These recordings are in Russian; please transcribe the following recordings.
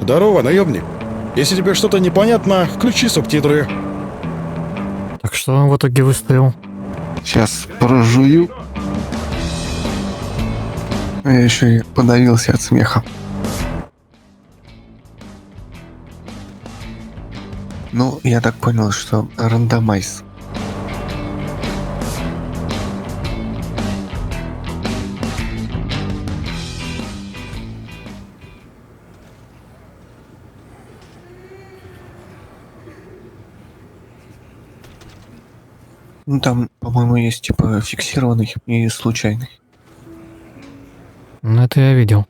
Здорово, наемник. Если тебе что-то непонятно, включи субтитры. Так что он в итоге выставил? Сейчас прожую. Я еще и подавился от смеха. Ну, я так понял, что рандомайз. Ну, там, по-моему, есть типа фиксированный и случайный. Ну, это я видел.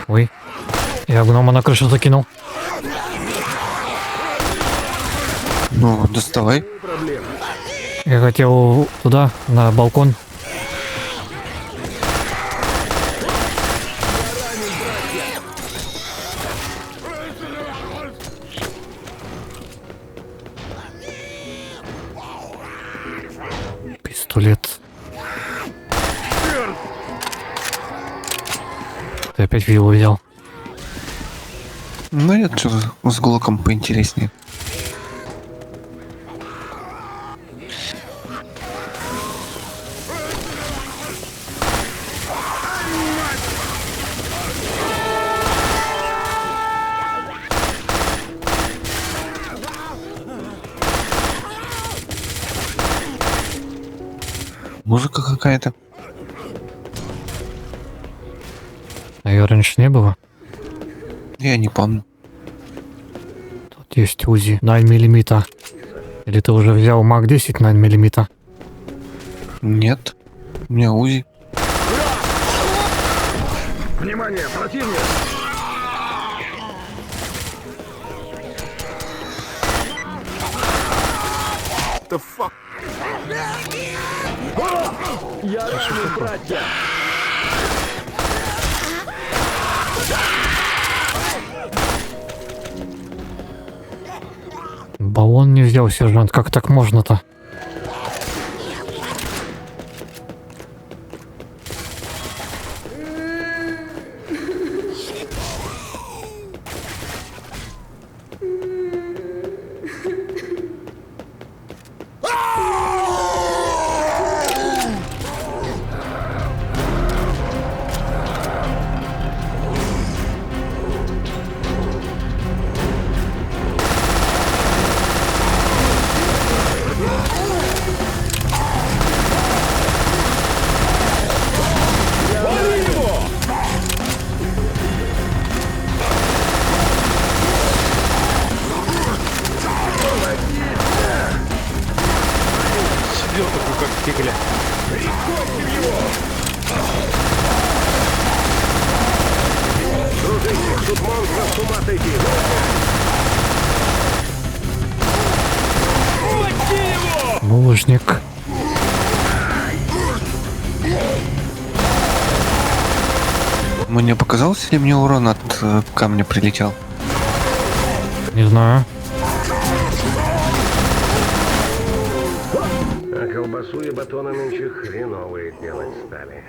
Ой, я гнома на крышу закинул. Ну, доставай. Я хотел туда, на балкон. Пистолет. Ты опять виллу взял. Ну, нет, что-то с глоком поинтереснее. Музыка какая-то. А ее раньше не было. Я не помню. Тут есть УЗИ 9 мм. Или ты уже взял МАК 10 9 мм? Нет. У меня УЗИ. Внимание, противник! The fuck? Я ранен, братья! Баллон не взял, сержант. Как так можно-то? Тут монстров с ума сойти! Булыжник. Мне показалось, ли мне урон от камня прилетел? Не знаю. А колбасу и батоны нынче хреновые делать стали.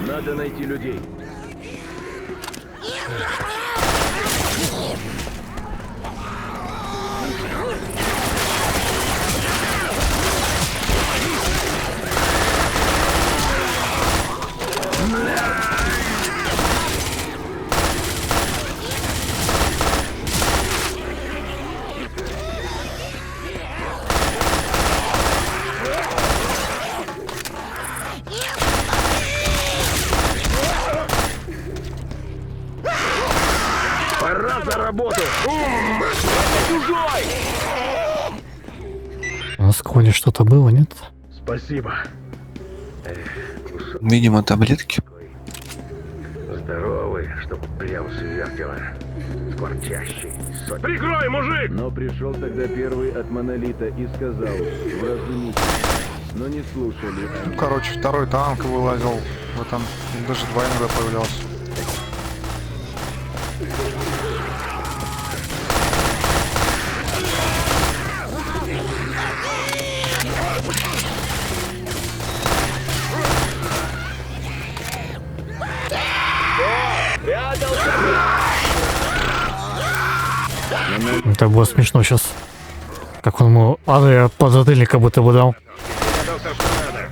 Надо найти людей. Пора за работу! Чужой! На склоне что-то было, нет? Спасибо. Видимо, таблетки. Здоровый, чтоб прям свертело. Скворчащий, сотни. Прикрой, мужик! Но пришел тогда первый от Монолита и сказал: вразумите. Но не слушали. Короче, второй танк вылазил в этом. Даже два иногда появлялся. Это было смешно сейчас. Как он ему авиа подзатыльник как будто бы дал. Догадался, что надо.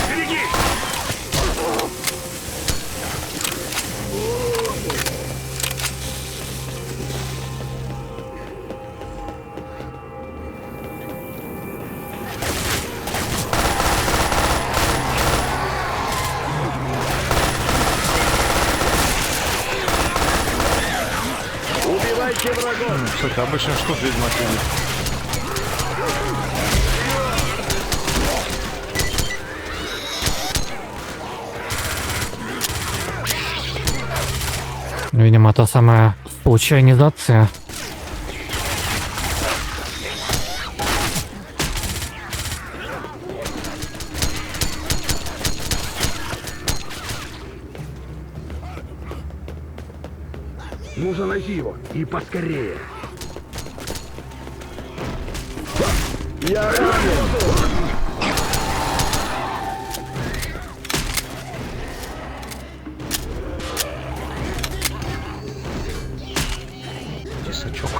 Береги! Убивайте врагов! Кстати, обычно что ведьма сидит? Видимо, та самая случайнизация. Нужно найти его. И поскорее. Я ранен! Тесачок.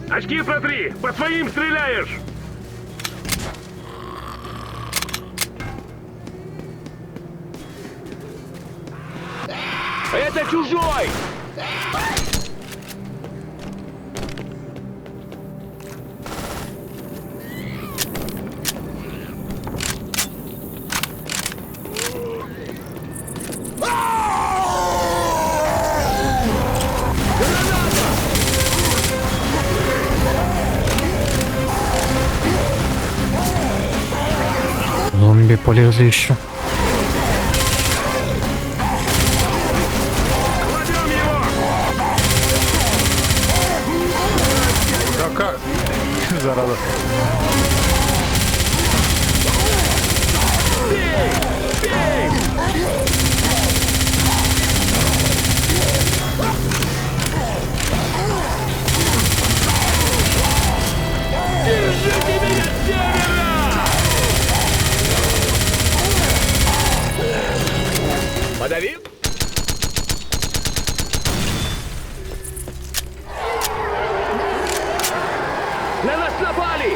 Очки протри! По своим стреляешь! Это чужой! Зомби полезли еще. Кладем его! Да как? Зараза. Держите меня с севера! Подави! На нас напали!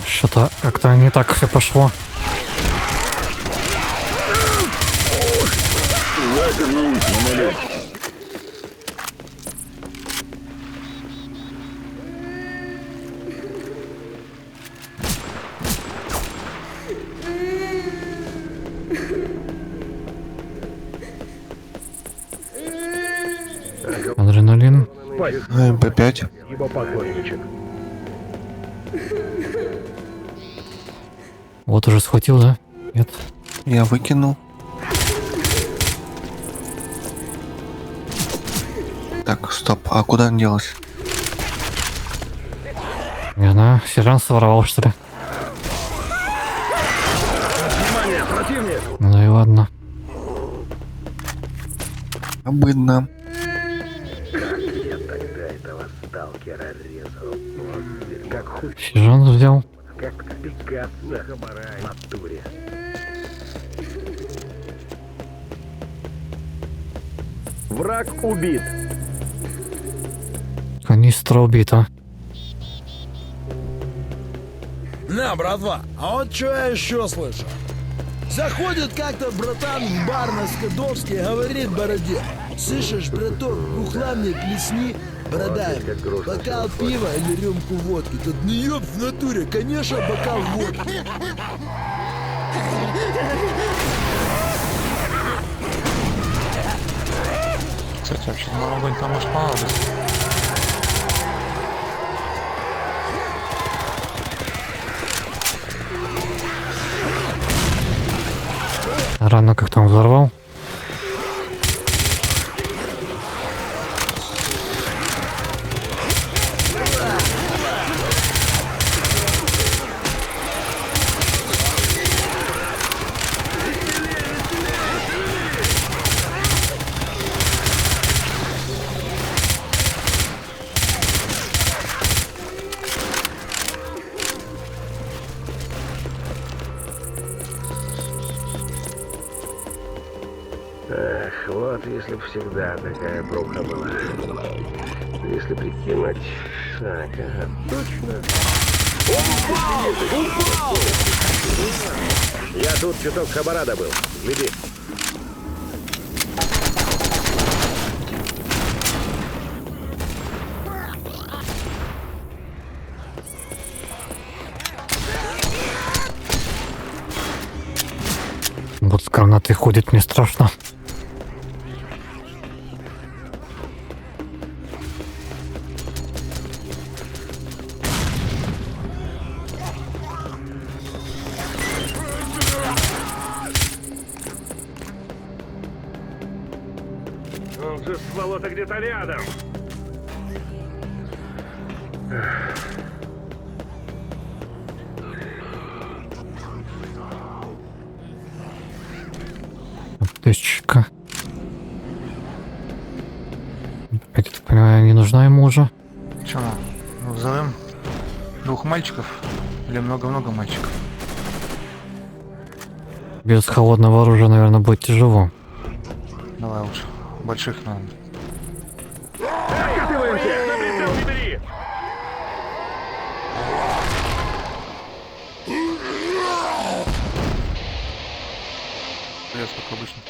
Что-то как-то не так все пошло. Адреналин. МП5. Ибо покойничек. Вот уже схватил, да? Нет. Я выкинул. Так, стоп. А куда он делась? Не знаю, сержант своровал, что ли? Внимание, противник! Ну и ладно. Обыдно. Я тогда этого сталкера резал. Вот ведь как хоть, Сержант взял. как пикаться в натуре. Враг убит. Канистра убита. На, братва, а вот что я еще слышал? Заходит как-то братан в бар на Скадовске, говорит бороде: слышишь, браток, бухла мне плесни, Бородаев, бокал пива или рюмку водки? Тут не ёб в натуре, конечно, бокал водки. Кстати, вообще на огонь там может понадобиться. Рано как там взорвал. Эх, вот если бы всегда такая бруха была. Если прикинуть... Так, ага, точно. Я тут чуток хабара добыл. Гляди. Вот с гранатой ходит, мне страшно. Он же, сволота, где-то рядом. Аптечка. Опять, я так понимаю, не нужна ему уже. Че, взовем 2 мальчиков? Или много-много мальчиков? Без холодного оружия, наверное, будет тяжело. Давай лучше. Больших надо. Лес, как обычно.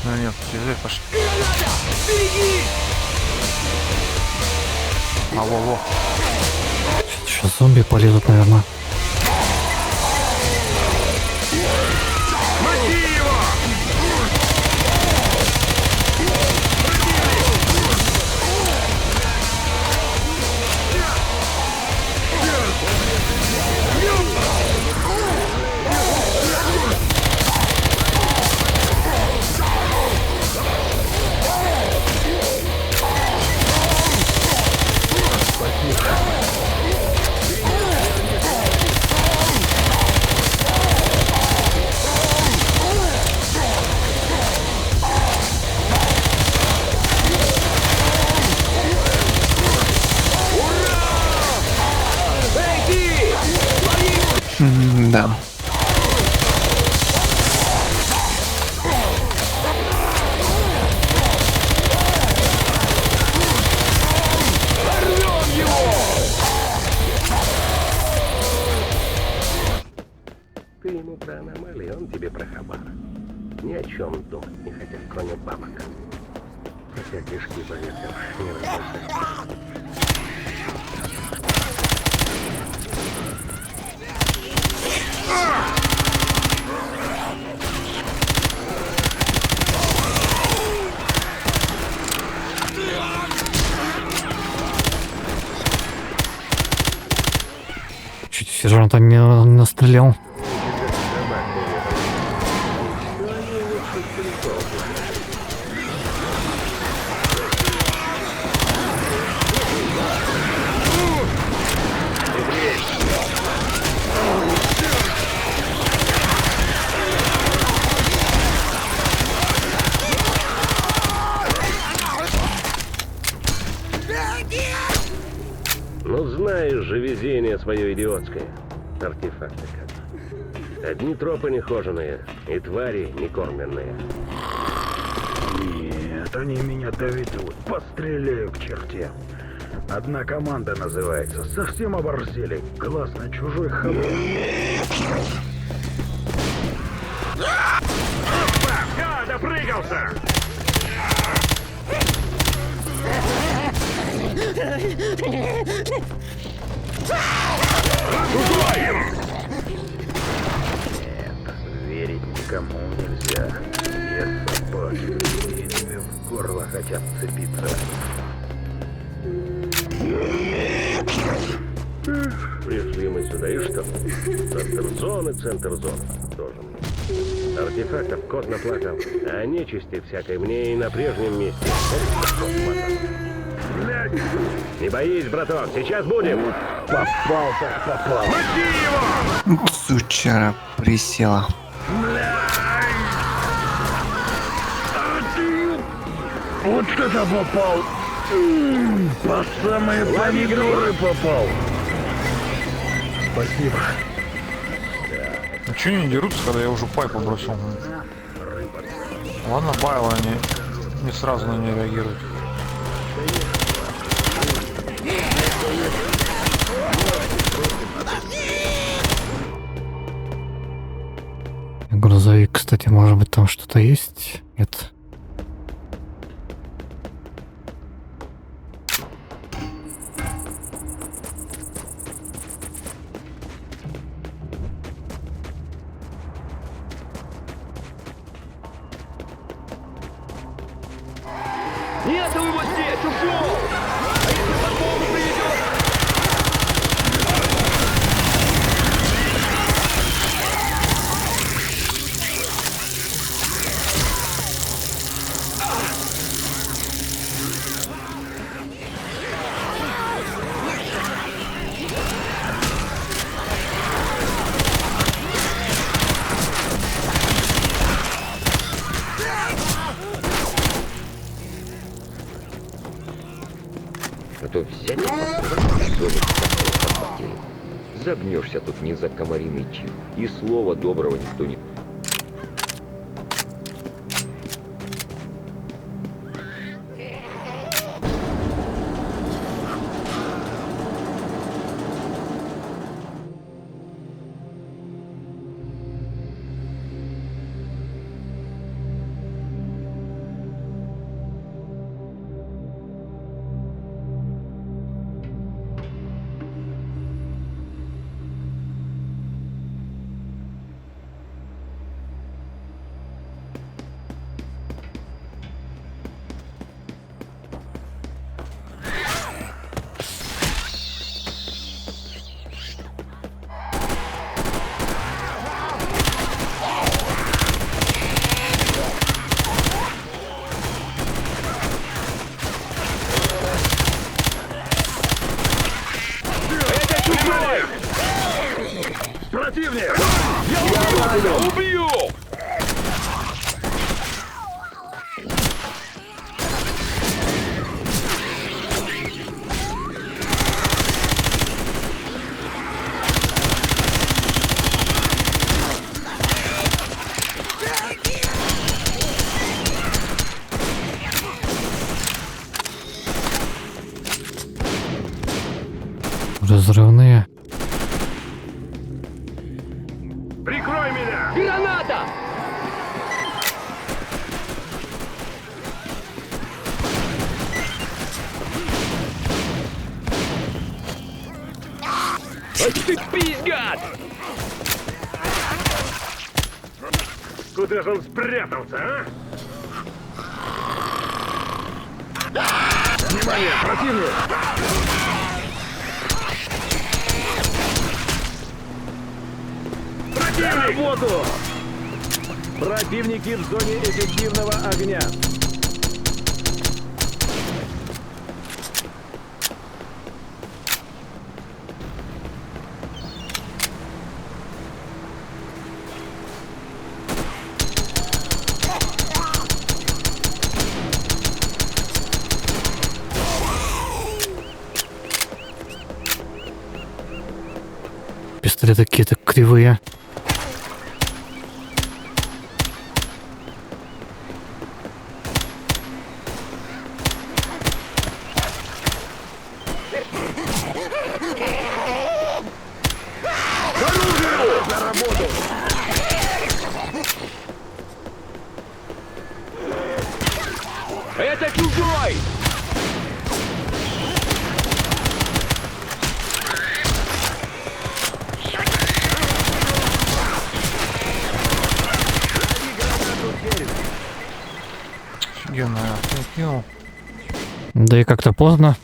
Ну нет, пиздец, пошли. А, во-во. Сейчас зомби полезут, наверное. Да. Ты ему про аномалии, он тебе про хабар. Ни о чем думать не хотят, кроме бабок. Хотя кишки поверхов не разбросать. Чуть сержанта не настрелял. Ну знаешь же везение свое идиотское. Артефакты как. Одни тропы нехоженые и твари некормленные. Нет, они меня доведут. Постреляю к черте. Одна команда называется. Совсем оборзели. Глаз на чужой холод. Все, допрыгался! Нет, верить никому нельзя. Все собаки тебе в горло хотят цепиться. Пришли мы сюда, и что? Центр зоны. Тоже мне. Артефактов кот наплакал, а нечисти всякой мне и на прежнем месте. Не боись, браток, сейчас будем. Попал так попал. Сучара присела. Вот это попал. По самые помидоры попал. Спасибо. Ну че они дерутся, когда я уже пайпу бросил? Ладно, Байло, они не сразу на нее реагируют. Грузовик, кстати, может быть, там что-то есть? Нет. Нету его здесь! Ушел! А если подмогу приведет? А то взять загнешься тут не за комариный чин. И слова доброго никто не... Противник! Я убью! Разрывные. Прикрой меня! Граната! Ах ты пизгат! Куда же он спрятался, а? Внимание, противник! За работу! Противники в зоне эффективного огня. Пистолеты какие-то кривые. Это чужой! Офигенно, я кинул. Да и как-то поздно.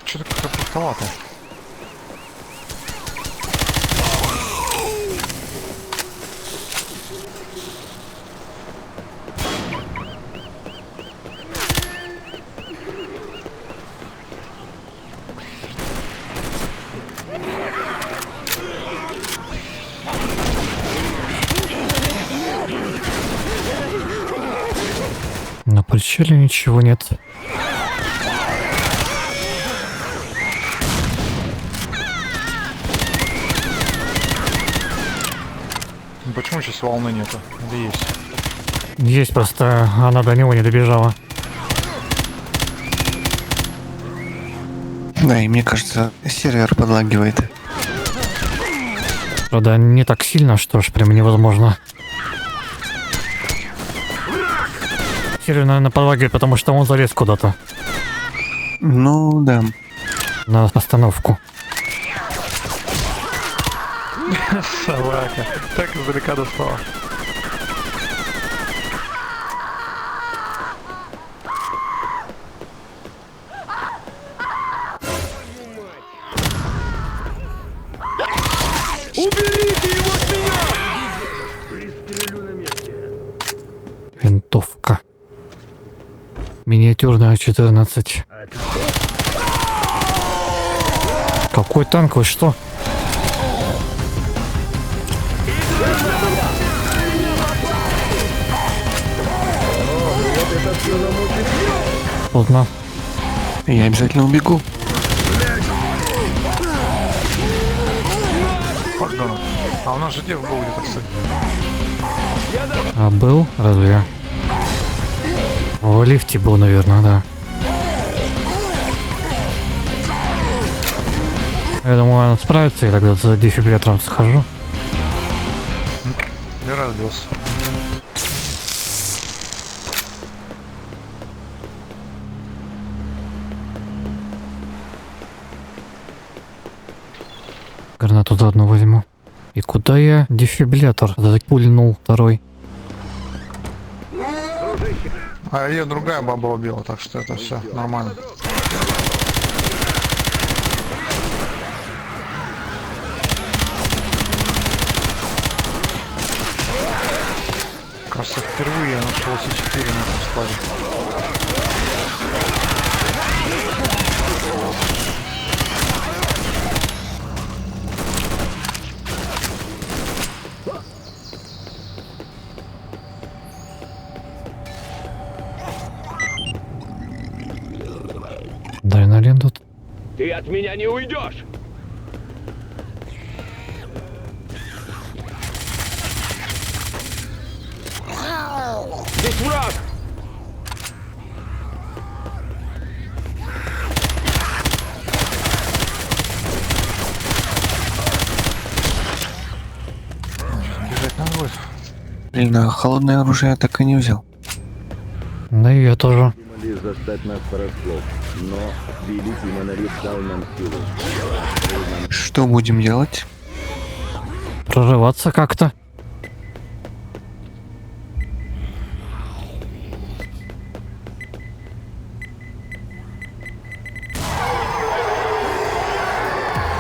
Что-то как-то пустовато. На причале ничего нет. Почему сейчас волны нету? Или есть? Есть, просто она до него не добежала. Да, и мне кажется, сервер подлагивает. Правда, не так сильно, что ж прям невозможно. Сервер, наверное, подлагивает, потому что он залез куда-то. Ну, да. На остановку. Собака. Так издалека достала. Винтовка. Миниатюрная 14. Какой танк, вы что? Поздно. Я обязательно убегу. Подонок. А у нас же дев был где-то, кстати. А был? Разве? В лифте был, наверное, да. Я думаю, он справится, я тогда за дефибриллятором схожу. Я разбился. Гранату заодно возьму. И куда я дефибриллятор запульнул второй? А ее другая баба убила, так что это все нормально. Кажется, впервые я нашел С4 на этом складе. Адреналин тут. Ты от меня не уйдешь! Здесь враг! Бежать надо будет. Блин, а холодное оружие я так и не взял. Да и я тоже. Могли застать нас врасплох, но великий монолит дал нам силу. Что будем делать? Прорываться как-то.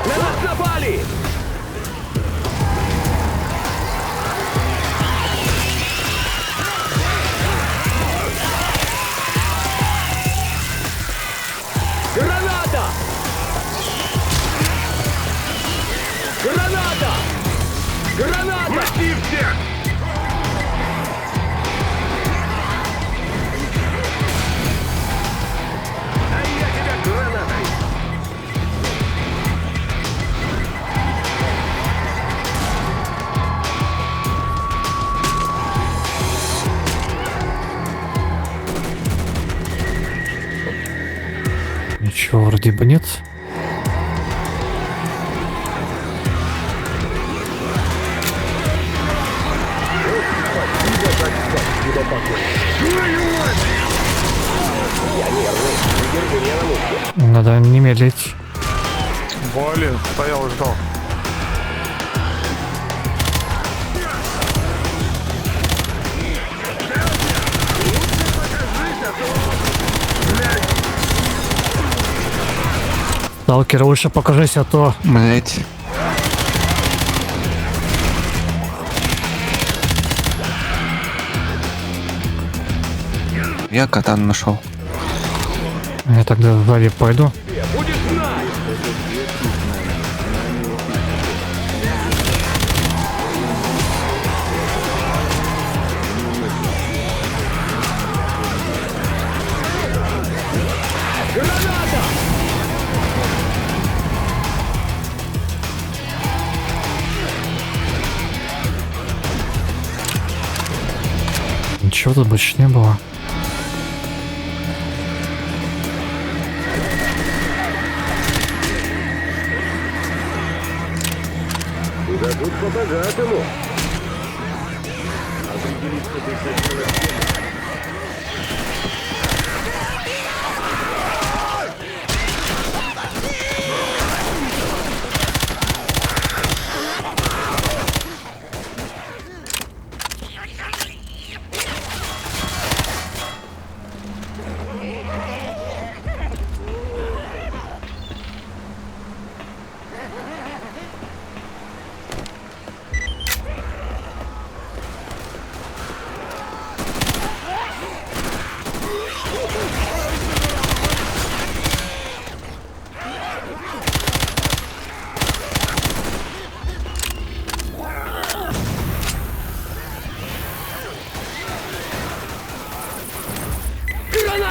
На нас напали! Граната! Граната! Граната! Прости всех! А я тебя гранатой! Ничего вроде бы нет. до покоя. Я нервный. Держи меня на мушке. Надо не медлить. Блин, стоял и ждал. Сталкер, лучше покажись, а то... Блять. Я катан нашел. Я тогда сзади пойду. Ничего тут больше не было. Дадут по-богатому. Определиться бы сначала с тем,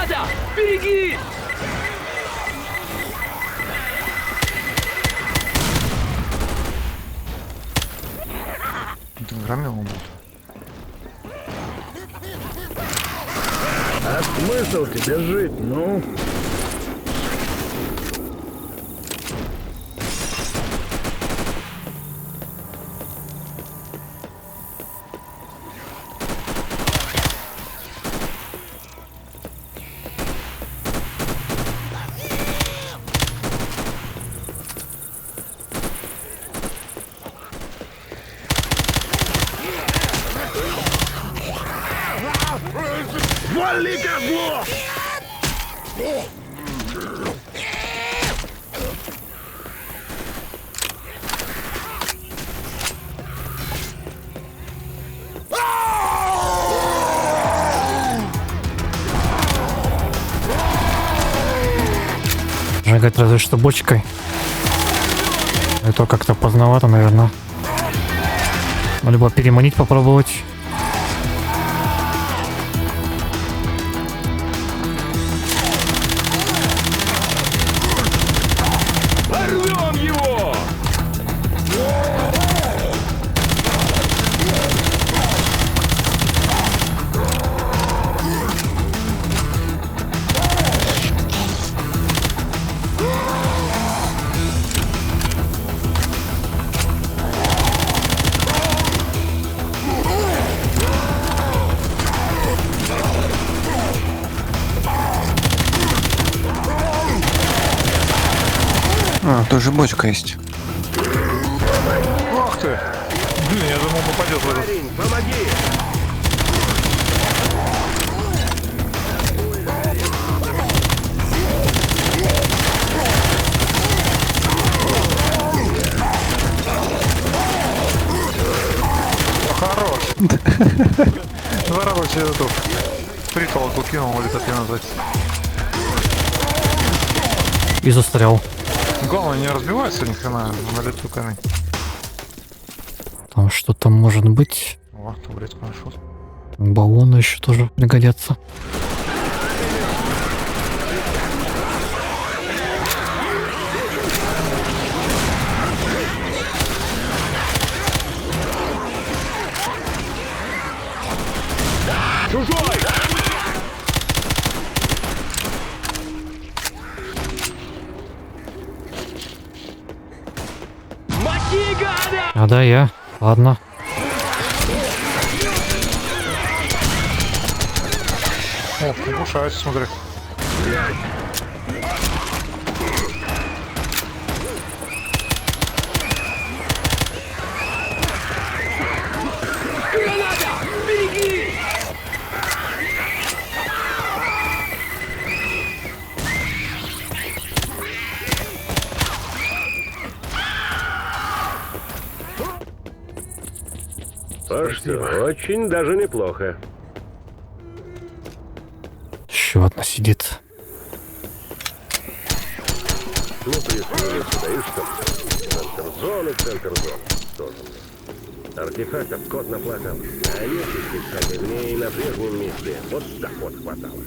Да, громил он был. А смысл тебе жить, ну? Вали козлов! Жигать разве что бочкой. Это как-то поздновато, наверное. Либо переманить попробовать. порвем его! А, тоже бочка есть. Ах ты! Блин, я думал, попадет в этот. Парень, помоги! Хорош! Зараза себе эту притолоку кинул, или так и назвать. И застрял. Главное, не разбивается ни хрена на лету камень. Там что-то может быть. О, таблетку нашел. Баллоны еще тоже пригодятся. Чужой! Моти, гада! А да, я. Ладно. О, покушается, смотри. А что, очень даже неплохо. Еще одна сидит. Ну, присмотрели сюда, и что? Центр зоны. Тоже мне. Артефактов кот наплакал. А если, кстати, мне и на прежнем месте вот так вот хватало.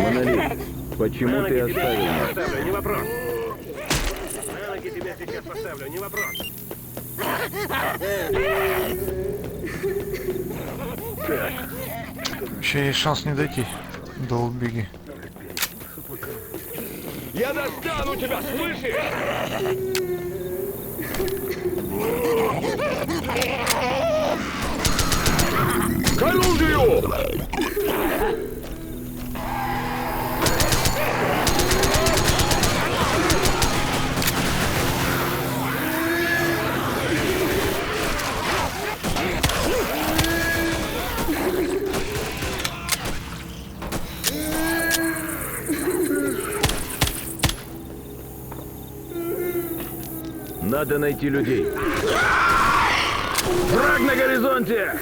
Монолит, почему ты оставил нас? Поставлю, не вопрос. На ноги тебя сейчас поставлю, не вопрос. Еще есть шанс не дойти до убеги. Я достану тебя, слышишь? К оружию! Надо найти людей. Враг на горизонте!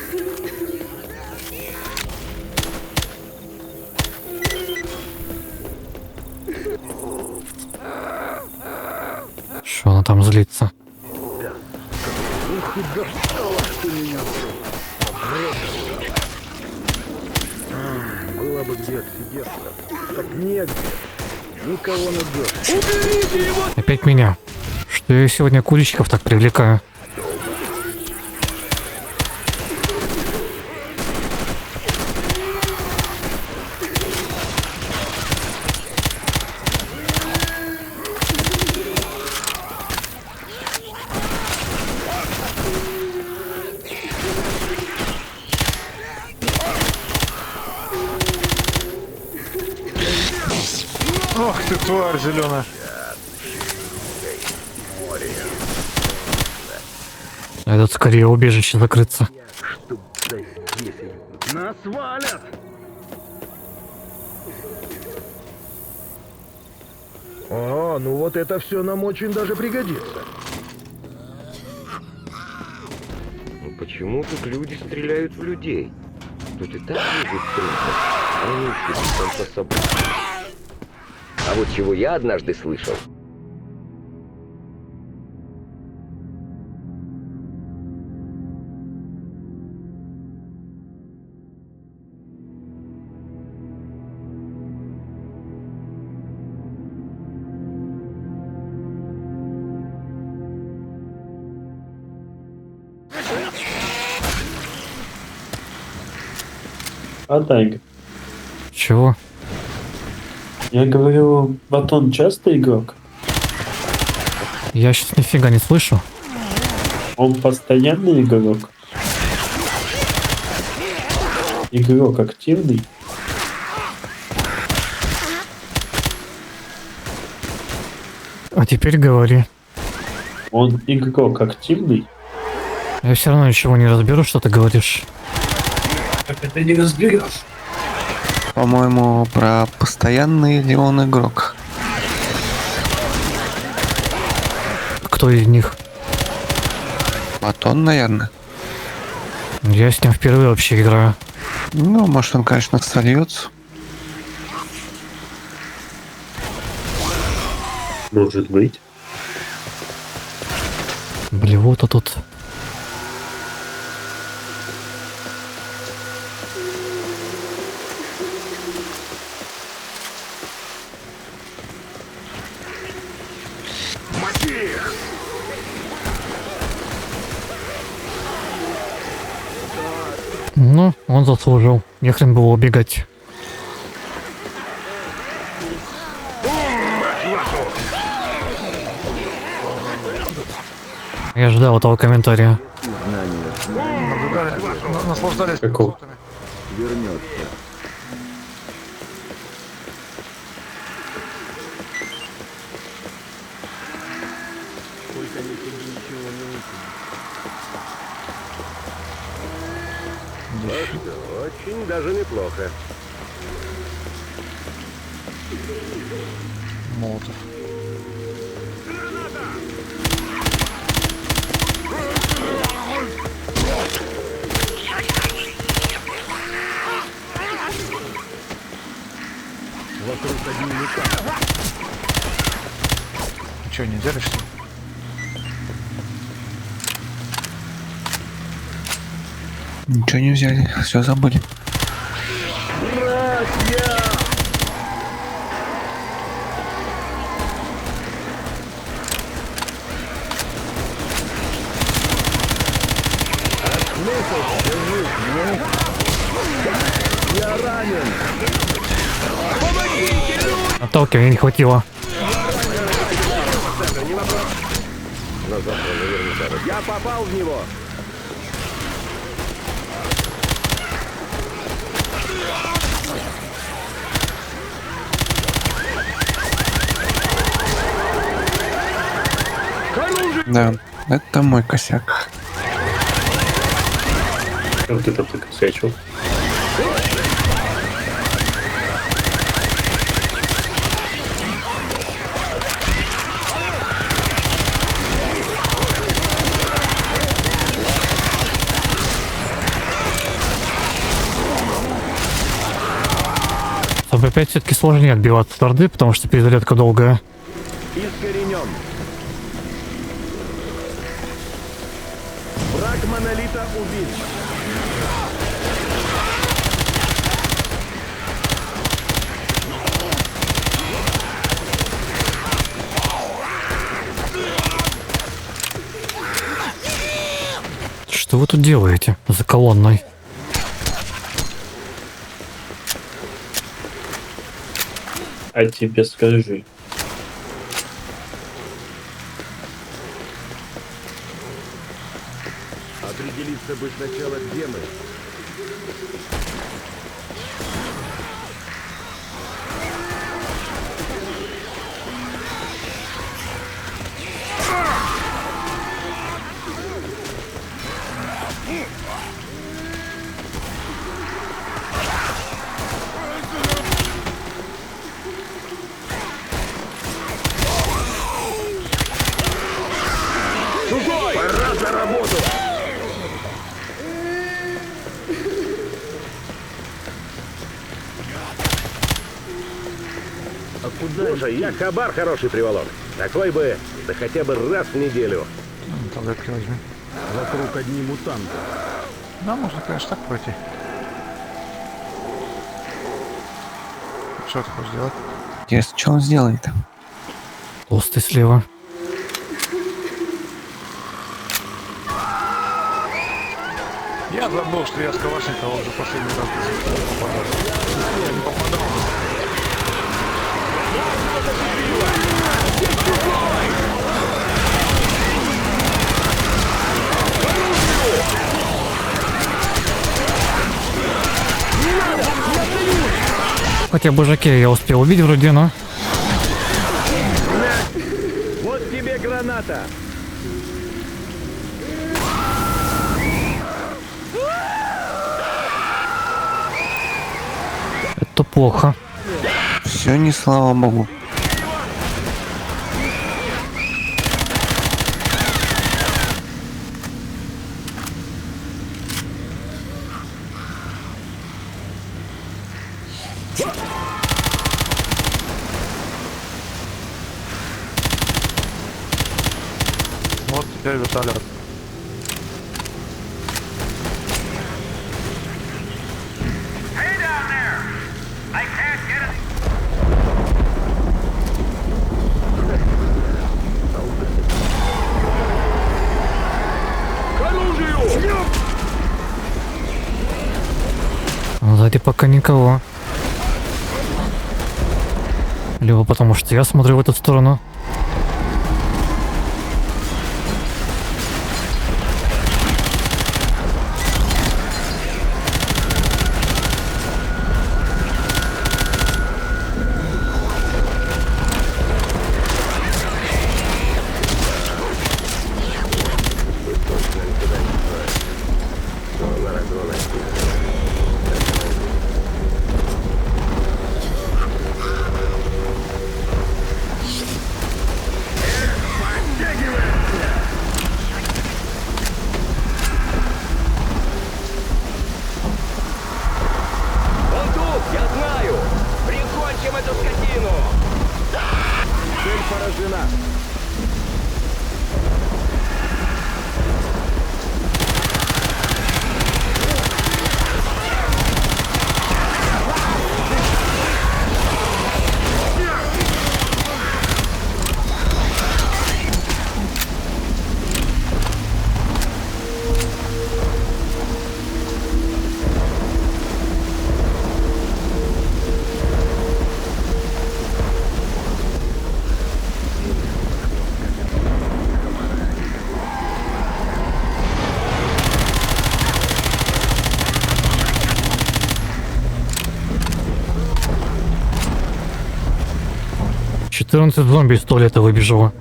Что она там злится? Было бы где отсидеться. Так негде. Никого не ждешь. Опять меня. Что я сегодня курильщиков так привлекаю? Ох ты, тварь зеленая. Этот скорее убежище закрыться. Штук за 10. Нас валят! О, ну вот это все нам очень даже пригодится. Ну почему тут люди стреляют в людей? Тут и так выжить трудно. Они ищут сам по собой. А вот чего я однажды слышал. Тайга. Чего? Я говорю, Батон часто игрок? Я сейчас нифига не слышу. Он постоянный игрок? Игрок активный? А теперь говори. Он игрок активный? Я все равно ничего не разберу, что ты говоришь. Как это не разберешь? По-моему, про постоянный ли он игрок. Кто из них? Батон, наверное. Я с ним впервые вообще играю. Ну, может, он, конечно, сольется. Может быть. Блевота тут. Ну, он заслужил. Не хрен было убегать. Я ждал этого комментария. Наблюдали, наслаждались Какого? красотами. Вернется. Очень даже неплохо. Молотов. Че, не взяли, что ли? Ничего не взяли, все забыли. Отталкивания не хватило. Я попал в него. Да, это мой косяк. Вот это ты косячил. СБ-5 все-таки сложнее отбиваться от орды, потому что перезарядка долгая. Искоренен. Враг монолита убит. Что вы тут делаете за колонной? А тебе скажи. Определиться бы сначала, где мы. Пора за работу! Слушай, я хабар хороший приволок. Такой бы, да хотя бы раз в неделю. Таблетки возьми. Вокруг одни мутанты. Да, можно, конечно, так пройти. Что ты хочешь делать? Интересно, что он сделает? Толстый слева. Я забыл, что я с Калашникова уже последний раз попадал. Я не попадал. Хотя бы Жаке я успел убить вроде, но... Вот тебе граната! Это плохо. Все не слава богу. Вот теперь вертолет. Пока никого. Либо потому что я смотрю в эту сторону. Он тут, я знаю! Прикончим эту скотину! Цель поражена. «14 зомби из туалета выбежало».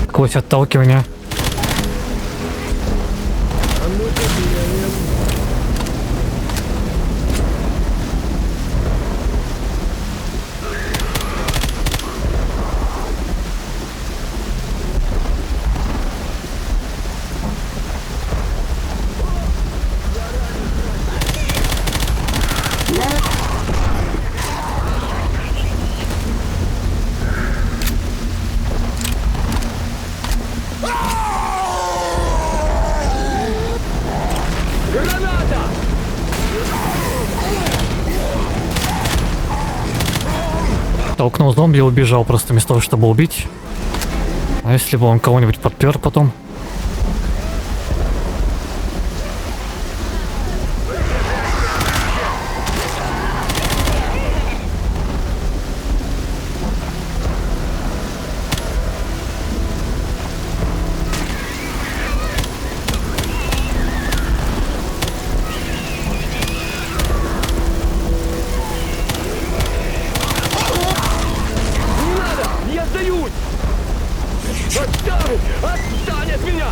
Сквозь отталкивание. Толкнул зомби и убежал просто вместо того, чтобы убить. А если бы он кого-нибудь подпер потом? Я сдаюсь! Отстань! Отстань от меня!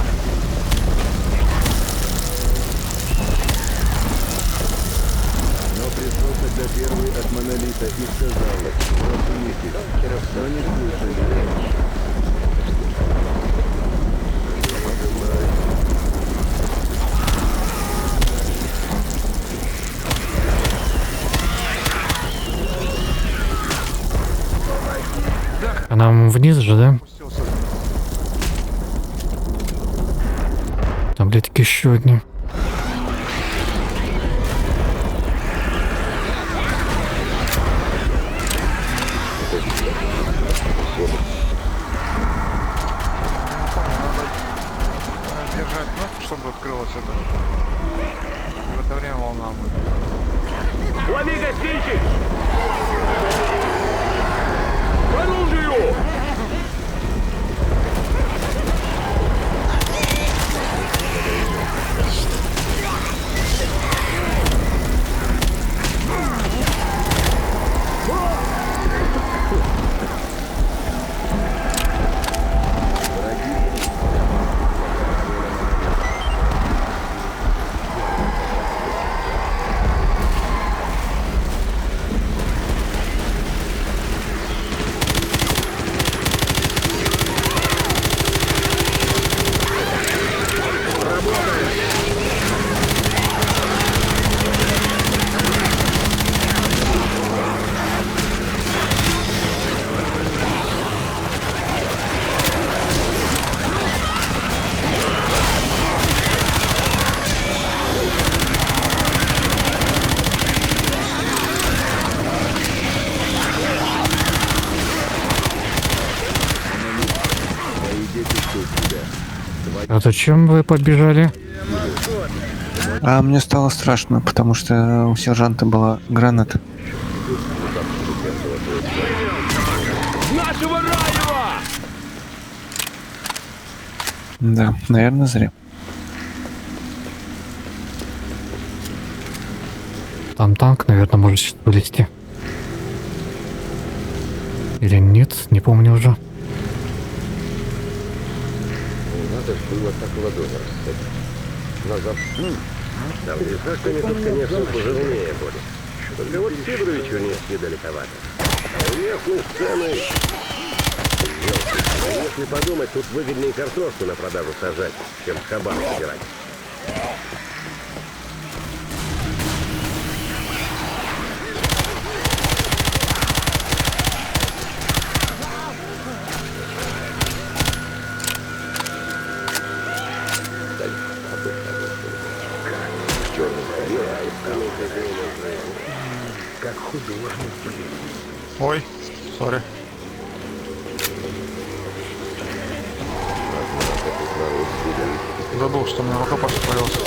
Но пришелся для первой от монолита и сказал: «Просунитесь, но не слышали». А нам вниз же, да? Таблетки еще одни. Держать кнопку, чтобы открылось это. В это время волна будет. Лови гостинчик! К оружию! свидетельствует себя. А зачем вы побежали? А мне стало страшно, потому что у сержанта была граната. Да, наверное, зря. Там танк, наверное, может сейчас вылезти. Или нет, не помню уже. Надо ж было так ладони рассадить. Назад. Артефактами тут, конечно, пожирнее будет. Только вот Сидоровичу нести далековато. А верхней сценой... Если подумать, тут выгоднее картошку на продажу сажать, чем хабар собирать. Как художник, блин. Ой, сори. Забыл, что у меня рукопаш появился.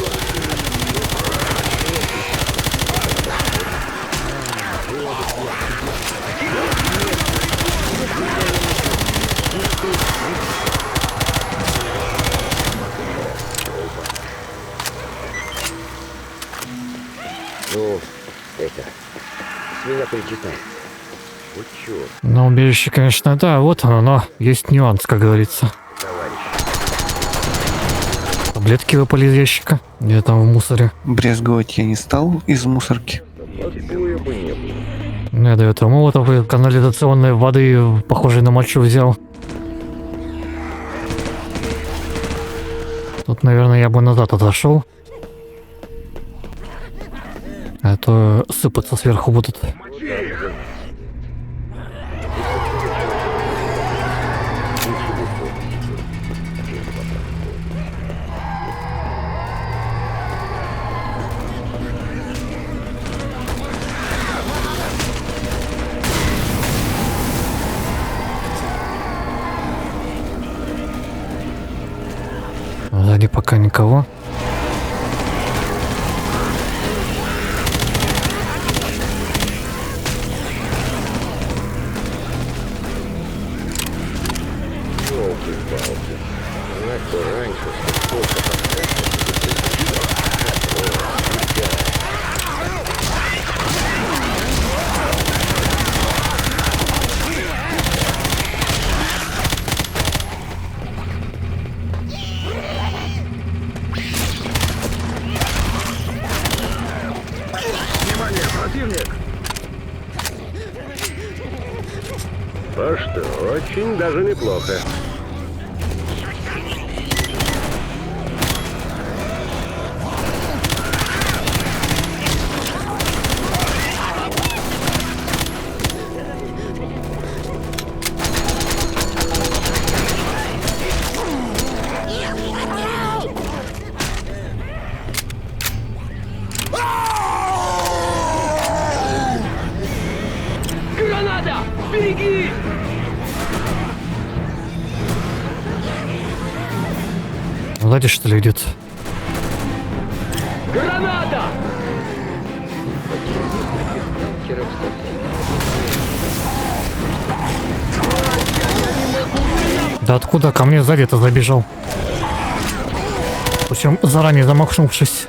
Ну, это... С меня причитай. Вот чё, Ну, убежище, конечно, да, вот оно, но есть нюанс, как говорится. Таблетки выпали из ящика. Где там в мусоре? Брезговать я не стал из мусорки. отбоя бы не было. Ну, я до этого молотов и канализационной воды, похожей на мочу, взял. Тут, наверное, я бы назад отошел. А то сыпаться сверху будут. Сзади пока никого. А что, очень даже неплохо. Сзади, что ли, идет? Да откуда ко мне сзади-то забежал? Причем заранее замахнувшись.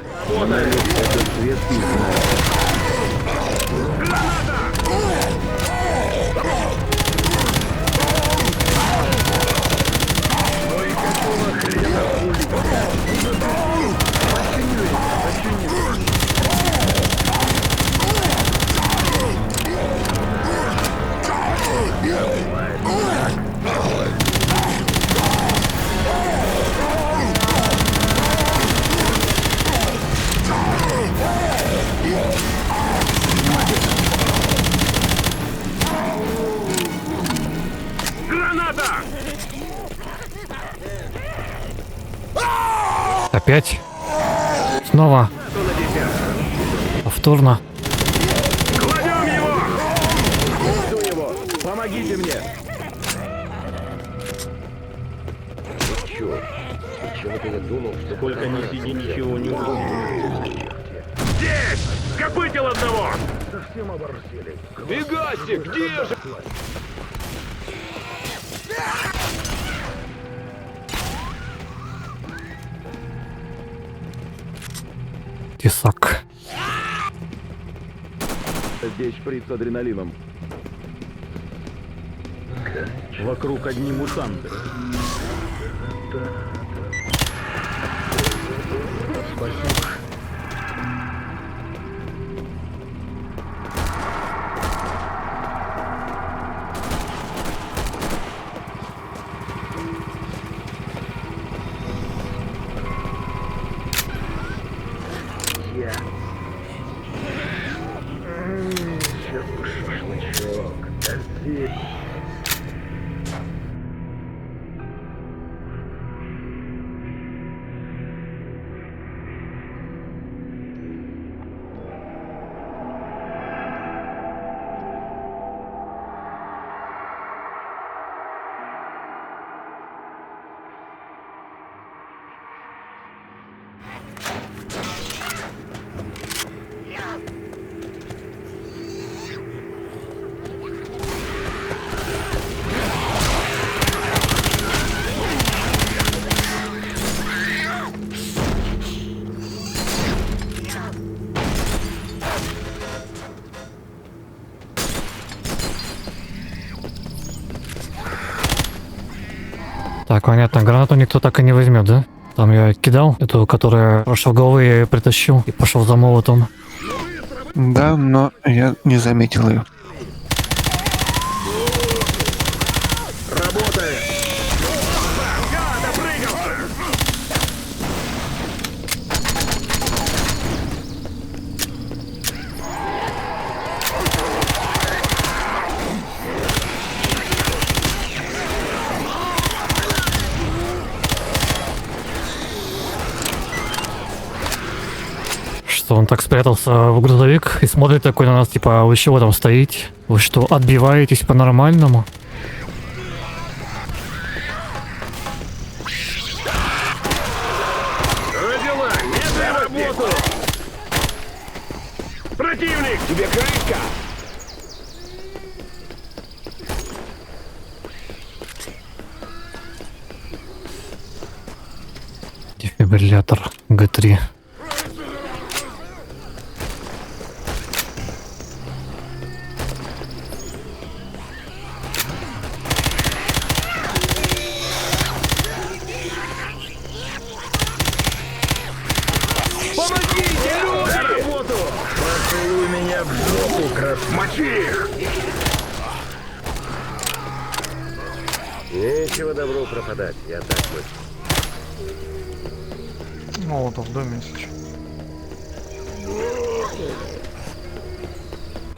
Опять? Снова? Повторно? Помогите мне! Черт, почему-то я думал, что Только не сиди, ничего не увидишь. Здесь! Скопытил одного! Совсем оборзели. Бегасик, где же? Тесак. Здесь шприц с адреналином. Вокруг одни мутанты. Сейчас бы шашлычок. А здесь... Так, понятно, гранату никто так и не возьмет, да? Там я кидал, эту, которая прошла в голову, я ее притащил и пошел за молотом. Да, но я не заметил ее. Что он так спрятался в грузовик и смотрит такой на нас, типа, а вы чего там стоите? Вы что, отбиваетесь по-нормальному? Противник! Тебе крышка! Дефибриллятор Г3. Поцелуй меня в жопу, красавчик. Мочи их! Нечего добру пропадать, я так мыслю. Молотов в доме, если что.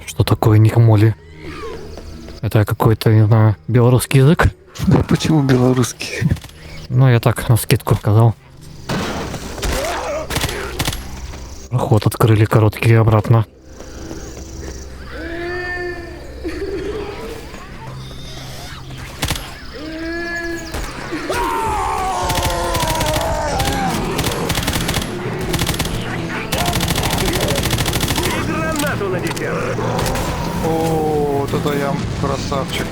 Что такое Никмоли? Это какой-то, не знаю, белорусский язык? Да почему белорусский? Ну, я так, навскидку сказал. Проход открыли короткий обратно. Гранату на дитя! О, вот это я красавчик.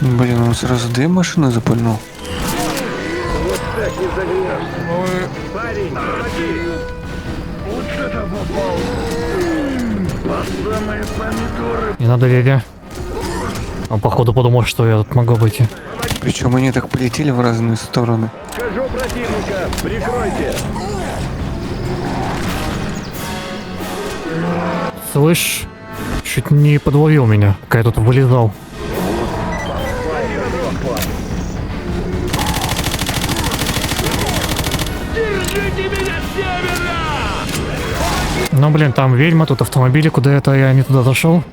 Блин, он сразу две машины запульнул. Вот так не загнешься. Ну Парень, помоги! Вот это попал. По самые помидоры. Не надо, дядя. Он походу подумал, что я тут могу быть. Причем они так полетели в разные стороны. Скажу противника, прикройте! Слышь, чуть не подловил меня, пока я тут вылезал. Держите меня с севера! Ну, блин, там ведьма, тут автомобили, куда это я не туда зашел.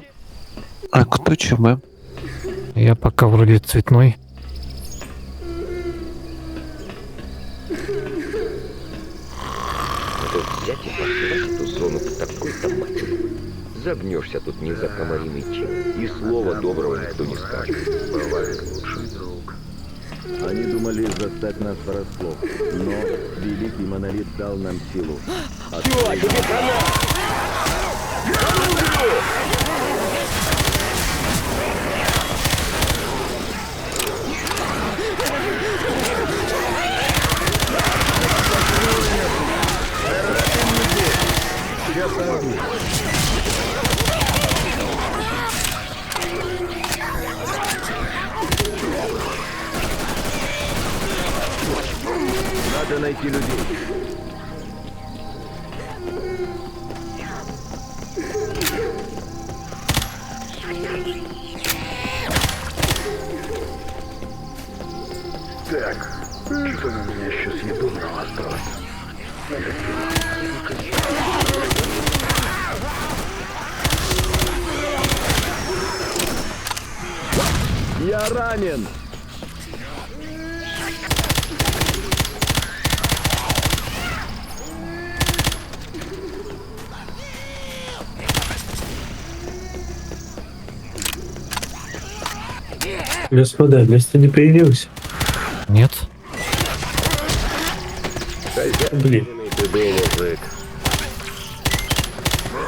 А кто ЧБ? Я пока вроде цветной. Вот взять и послать эту зону к такой-то матери. Загнешься тут не за комариный чин. И слова доброго никто не скажет. Бывает лучший друг. Они думали застать нас врасплох, но великий монолит дал нам силу. Все, тебе хана! Надо найти людей. Так, что у меня еще съедобного осталось? Я ранен! Господа, место не появился. Нет. Блин. Ты был, мужик.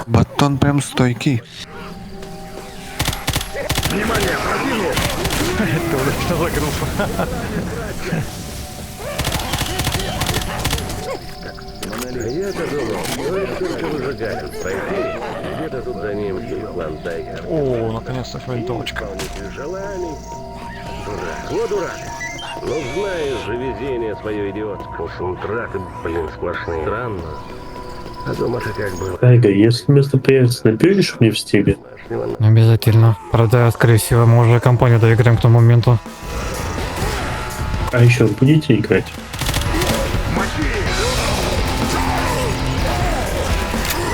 Батон прям стойкий. Внимание, противник! Я-то думал, стоит только выжигатель пройти, где-то тут за ним клан Тайгер. О, наконец-то финтовочка. Исполнитель желаний. Дурак. Вот дурак. Ну знаешь же везение свое идиотское. Концентраты, блин, сплошные. Странно. А дома-то как было. Тайга, если место появится, напишешь мне в стиле? Обязательно. Правда, скорее всего, мы уже компанию доиграем к тому моменту. А еще будете играть?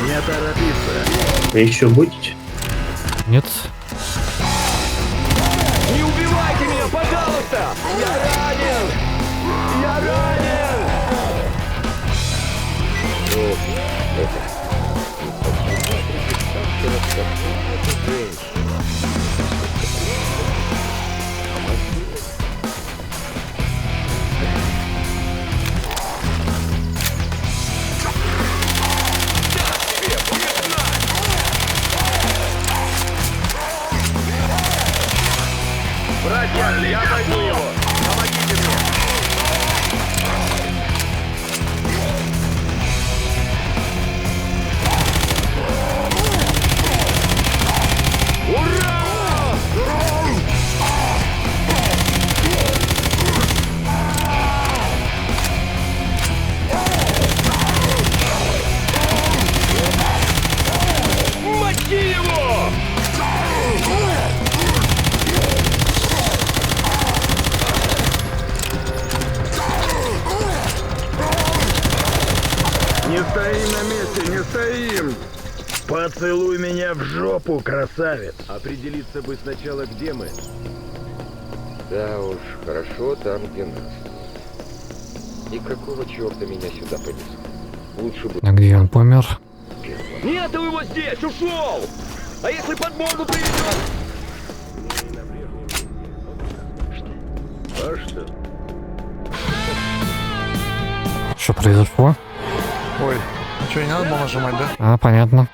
Не торопиться. А еще будете? Нет. Не убивайте меня, пожалуйста! Я ранен! Я ранен! Ну, это... Братья, я найду его! Помогите мне! Мочи его! Не стоим на месте, не стоим! Поцелуй меня в жопу, красавец! Определиться бы сначала, где мы. Да уж, хорошо там, где нас. И какого черта меня сюда понесло? Лучше бы... А где он помер? Нету его здесь, ушел! А если подмогу приведет? А что? Что произошло? Ой, ничего не надо было нажимать, да? А, понятно.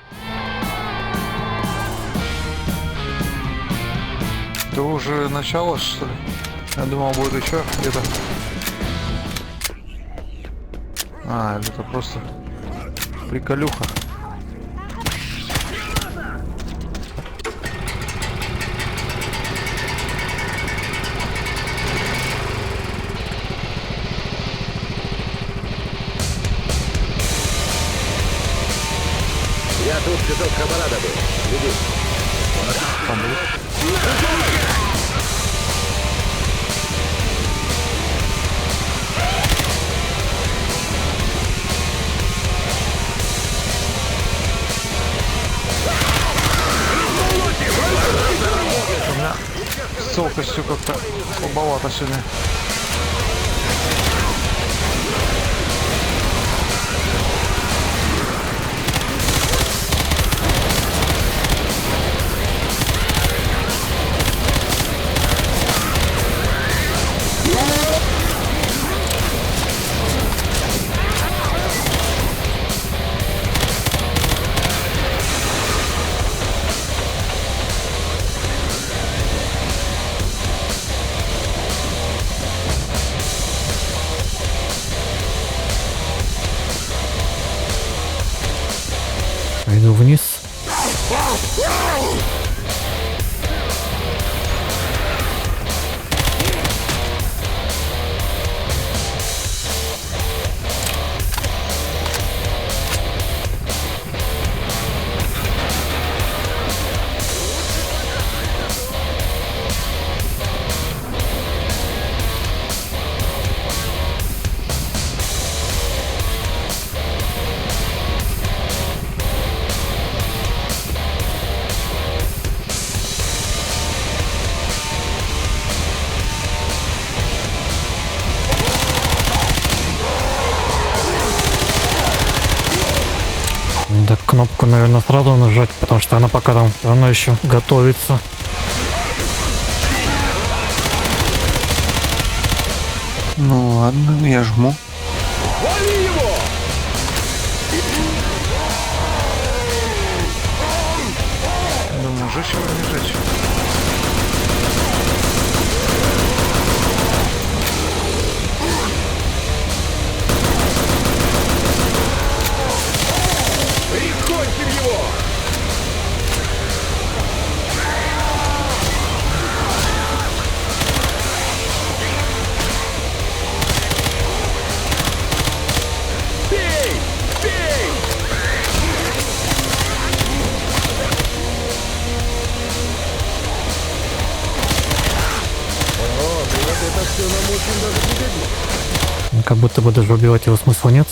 Это уже начало, что ли? Я думал, будет еще где-то. А, это просто приколюха. Я тут цветок хабара добыл. Веди. Там будет. У меня ссылка скоростью как-то слабовато сегодня. Иду вниз. Да, кнопку, наверное, сразу нажать, потому что она пока там она еще готовится. Ну ладно, я жму. Думаю, жечь его или не жечь. Как будто бы даже убивать его смысла нет.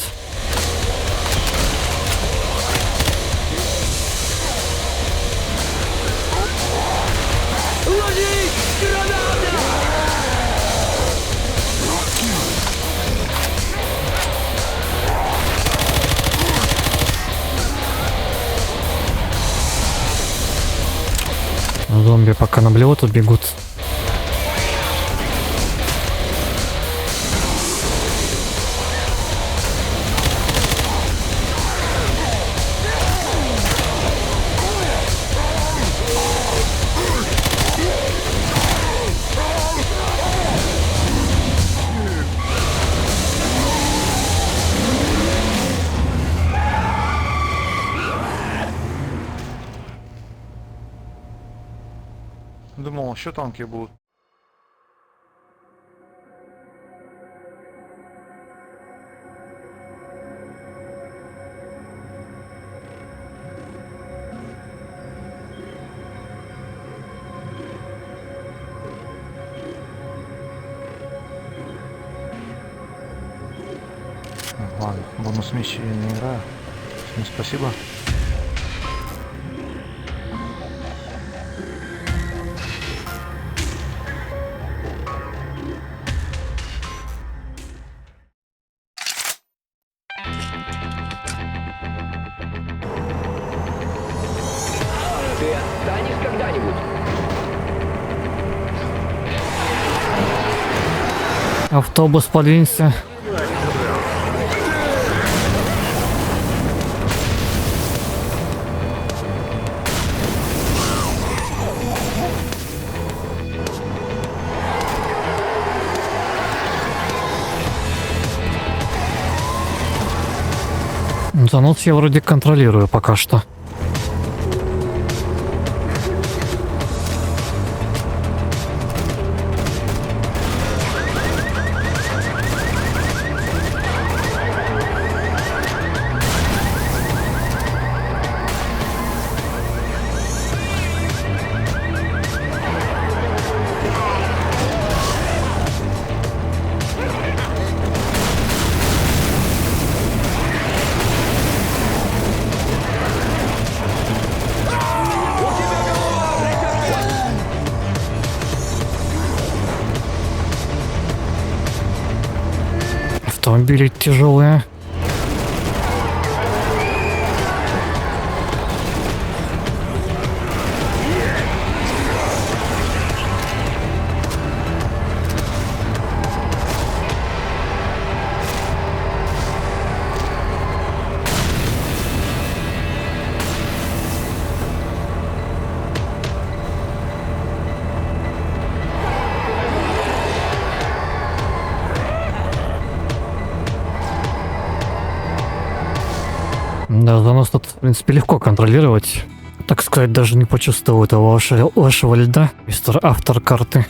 Зомби пока на блевоту бегут. Думал, еще танки будут. Ладно, бонус миссии я не играю. Всем спасибо. Ты отстанешь когда-нибудь? Автобус, подвинься. Занос я вроде контролирую пока что. Автомобили тяжелые. Да, занос тут, в принципе, легко контролировать. Так сказать, даже не почувствовал этого вашего льда, мистер автор карты.